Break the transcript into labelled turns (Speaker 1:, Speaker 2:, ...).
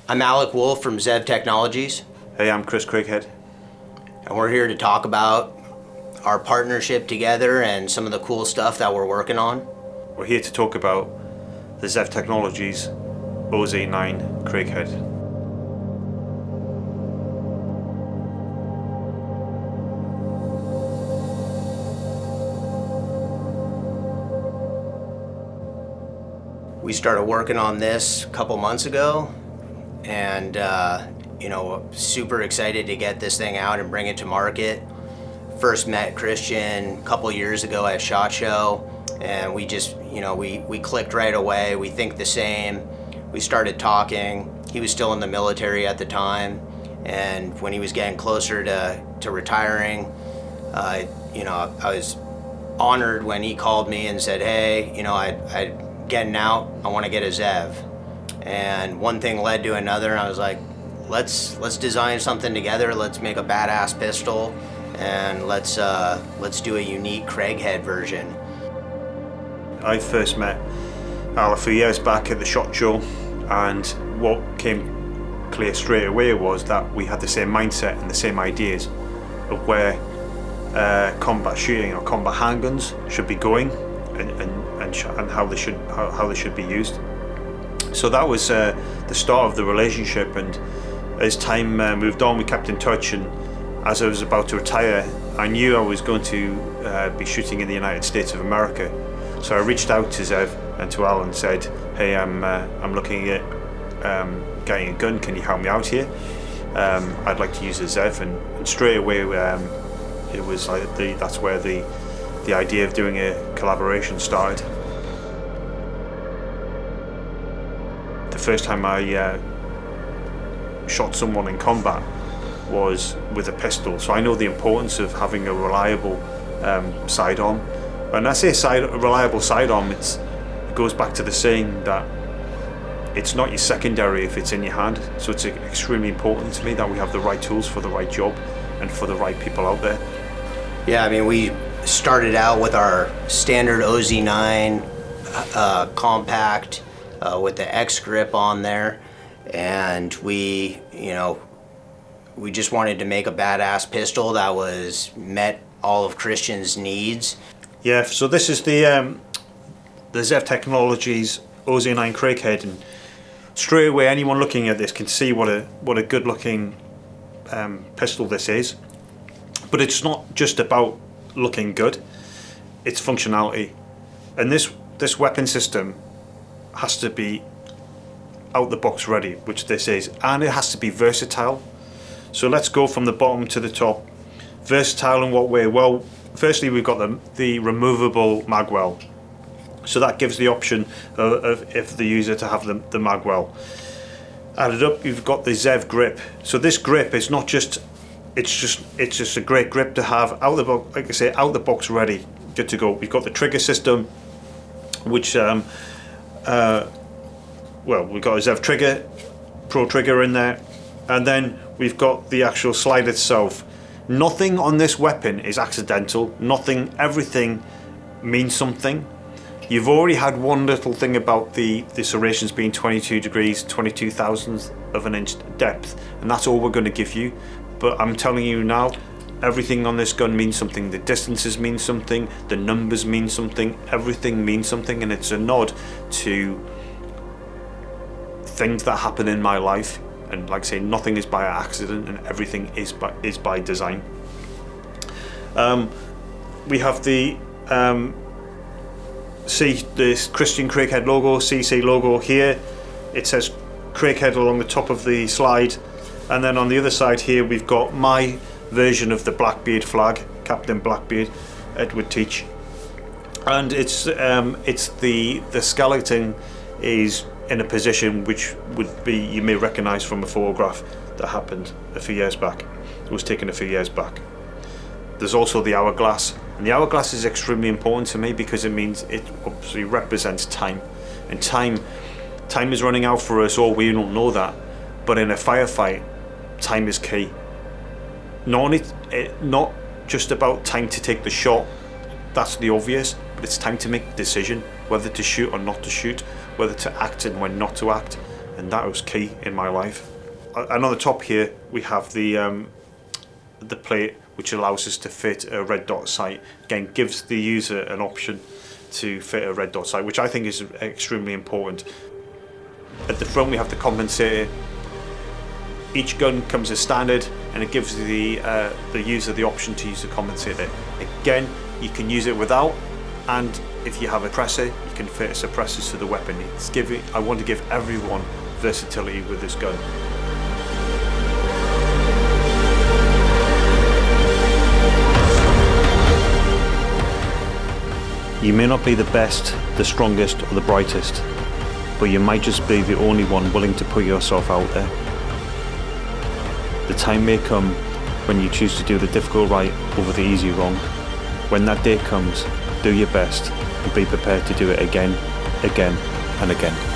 Speaker 1: I'm Alec Wolf from Zev Technologies.
Speaker 2: Hey, I'm Chris Craighead.
Speaker 1: And we're here to talk about our partnership together and some of the cool stuff that we're working on.
Speaker 2: We're here to talk about the Zev Technologies OZ9 Craighead.
Speaker 1: We started working on this a couple months ago, and super excited to get this thing out and bring it to market. First met Christian a couple years ago at SHOT Show, and we just, we clicked right away. We think the same. We started talking. He was still in the military at the time, and when he was getting closer to retiring, I was honored when he called me and said, hey, I'm getting out, I want to get a Zev. And one thing led to another, and I was like, let's design something together. Let's make a badass pistol, and let's do a unique Craighead version.
Speaker 2: I first met Al a few years back at the SHOT Show, and what came clear straight away was that we had the same mindset and the same ideas of where combat shooting or combat handguns should be going, and how they should be used. So that was the start of the relationship, and as time moved on, we kept in touch. And as I was about to retire, I knew I was going to be shooting in the United States of America. So I reached out to Zev and to Al and said, "Hey, I'm looking at getting a gun. Can you help me out here? I'd like to use a Zev." And straight away, it was like that's where the idea of doing a collaboration started. The first time I shot someone in combat was with a pistol, so I know the importance of having a reliable sidearm. When I say reliable sidearm, it goes back to the saying that it's not your secondary if it's in your hand. So it's extremely important to me that we have the right tools for the right job and for the right people out there.
Speaker 1: Yeah, I mean, we started out with our standard OZ9 compact with the X grip on there, and we just wanted to make a badass pistol that met all of Christian's needs.
Speaker 2: Yeah, so this is the Zev Technologies OZ9 Craighead, and straight away anyone looking at this can see what a good looking pistol this is. But it's not just about looking good, it's functionality. And this weapon system has to be out the box ready, which this is, and it has to be versatile. So let's go from the bottom to the top. Versatile in what way? Well, firstly, we've got the removable magwell. So that gives the option of if the user to have the magwell. Added up, you've got the Zev grip. So this grip is not just, it's just a great grip to have out the box, like I say, out the box ready, good to go. We've got the trigger system, which we've got a Zev trigger, Pro trigger in there, and then we've got the actual slide itself. Nothing on this weapon is accidental. Nothing, everything means something. You've already had one little thing about the serrations being 22 degrees, 22 thousandths of an inch depth, and that's all we're going to give you. But I'm telling you now, everything on this gun means something. The distances mean something, the numbers mean something, everything means something, and it's a nod to things that happen in my life. And like I say, nothing is by accident, and everything is by design. We have the this Christian Craighead logo, CC logo here. It says Craighead along the top of the slide, and then on the other side here we've got my version of the Blackbeard flag, Captain Blackbeard, Edward Teach, and it's the skeleton is in a position which would be, you may recognise from a photograph that happened a few years back. It was taken a few years back. There's also the hourglass, and the hourglass is extremely important to me because it means it obviously represents time, and time is running out for us all. We don't know that, but in a firefight, time is key. Not just about time to take the shot, that's the obvious, but it's time to make a decision whether to shoot or not to shoot, whether to act and when not to act. and that was key in my life. And on the top here we have the plate which allows us to fit a red dot sight. Again, gives the user an option to fit a red dot sight, which I think is extremely important. At the front we have the compensator. Each gun comes as standard, and it gives the user the option to use the compensator. Again, you can use it without, and if you have a suppressor, you can fit a suppressor to the weapon. I want to give everyone versatility with this gun. You may not be the best, the strongest, or the brightest, but you might just be the only one willing to put yourself out there. The time may come when you choose to do the difficult right over the easy wrong. When that day comes, do your best and be prepared to do it again, again, and again.